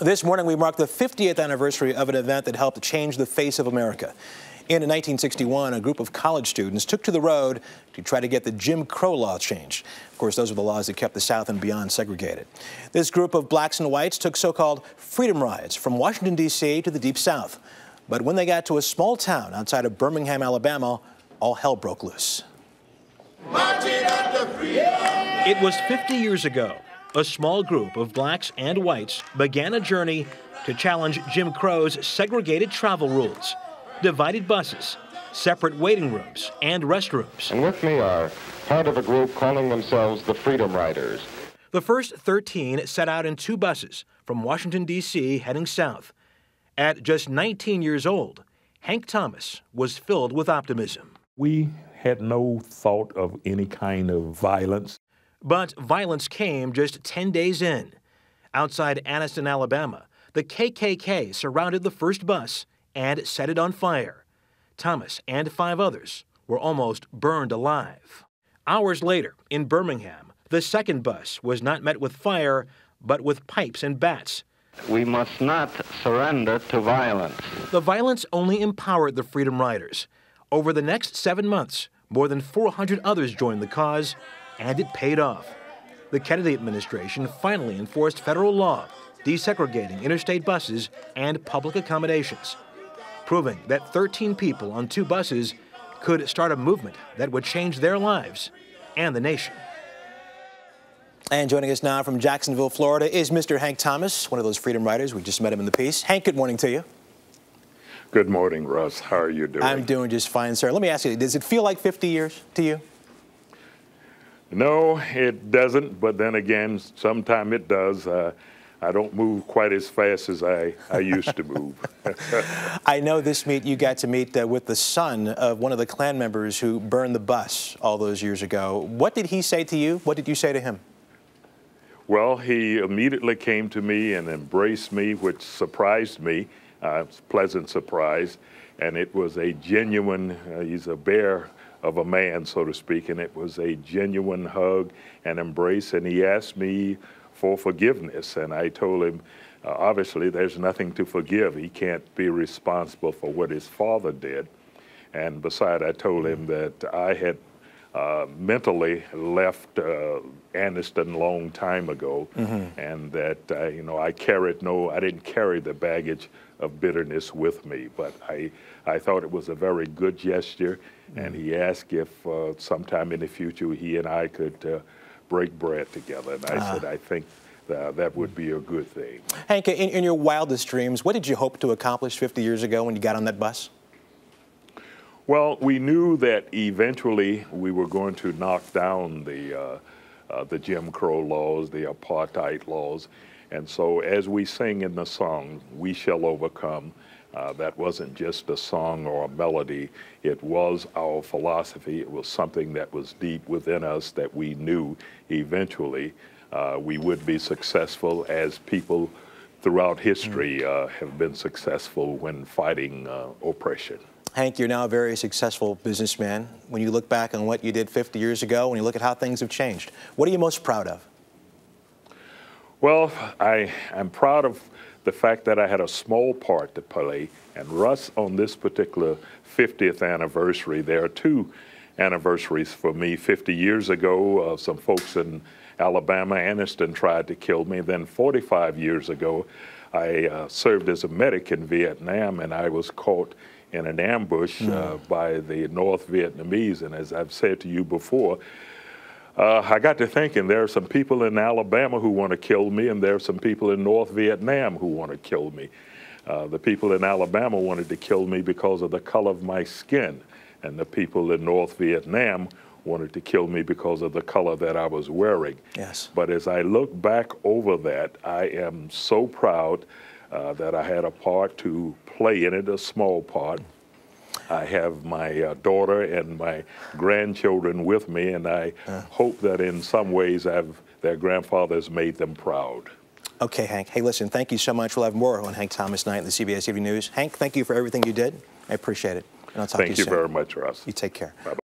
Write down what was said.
This morning, we mark the 50th anniversary of an event that helped change the face of America. In 1961, a group of college students took to the road to try to get the Jim Crow law changed. Of course, those are the laws that kept the South and beyond segregated. This group of blacks and whites took so-called freedom rides from Washington, D.C. to the Deep South. But when they got to a small town outside of Birmingham, Alabama, all hell broke loose. It was 50 years ago. A small group of blacks and whites began a journey to challenge Jim Crow's segregated travel rules, divided buses, separate waiting rooms, and restrooms. And with me are part of a group calling themselves the Freedom Riders. The first 13 set out in two buses from Washington, D.C., heading south. At just 19 years old, Hank Thomas was filled with optimism. We had no thought of any kind of violence. But violence came just 10 days in. Outside Anniston, Alabama, the KKK surrounded the first bus and set it on fire. Thomas and 5 others were almost burned alive. Hours later, in Birmingham, the second bus was not met with fire, but with pipes and bats. We must not surrender to violence. The violence only empowered the Freedom Riders. Over the next 7 months, more than 400 others joined the cause, and it paid off. The Kennedy administration finally enforced federal law desegregating interstate buses and public accommodations, proving that 13 people on 2 buses could start a movement that would change their lives and the nation. And joining us now from Jacksonville, Florida, is Mr. Hank Thomas, one of those Freedom Riders. We just met him in the piece. Hank, good morning to you. Good morning, Russ. How are you doing? I'm doing just fine, sir. Let me ask you, does it feel like 50 years to you? No, it doesn't, but then again, sometimes it does. I don't move quite as fast as I used to move. I know this meet, you got to meet with the son of one of the Klan members who burned the bus all those years ago. What did he say to you? What did you say to him? Well, he immediately came to me and embraced me, which surprised me. It's a pleasant surprise, and it was a genuine, he's a bear of a man, so to speak, and it was a genuine hug and embrace, and he asked me for forgiveness, and I told him, obviously, there's nothing to forgive. He can't be responsible for what his father did, and besides, I told him that I had mentally left Anniston a long time ago, and that I didn't carry the baggage of bitterness with me, but I thought it was a very good gesture, and he asked if sometime in the future he and I could break bread together, and I said I think that would be a good thing. Hank, in your wildest dreams, what did you hope to accomplish 50 years ago when you got on that bus? Well, we knew that eventually we were going to knock down the Jim Crow laws, the apartheid laws, and so as we sing in the song, "We Shall Overcome," that wasn't just a song or a melody. It was our philosophy. It was something that was deep within us that we knew eventually we would be successful, as people throughout history have been successful when fighting oppression. Hank, you're now a very successful businessman. When you look back on what you did 50 years ago, when you look at how things have changed, what are you most proud of? Well, I'm proud of the fact that I had a small part to play. And Russ, on this particular 50th anniversary, there are 2 anniversaries for me. 50 years ago, some folks in Alabama, Anniston, tried to kill me. Then 45 years ago, I served as a medic in Vietnam, and I was caught in an ambush by the North Vietnamese. And as I've said to you before, I got to thinking, there are some people in Alabama who want to kill me, and there are some people in North Vietnam who want to kill me. The people in Alabama wanted to kill me because of the color of my skin, and the people in North Vietnam wanted to kill me because of the color that I was wearing. Yes. But as I look back over that, I am so proud that I had a part to play in it, a small part. I have my daughter and my grandchildren with me, and I hope that in some ways their grandfathers made them proud. Okay, Hank. Hey, listen, thank you so much. We'll have more on Hank Thomas Night in the CBS Evening News. Hank, thank you for everything you did. I appreciate it. And I'll talk to you soon. Thank you very much, Russ. You take care. Bye-bye.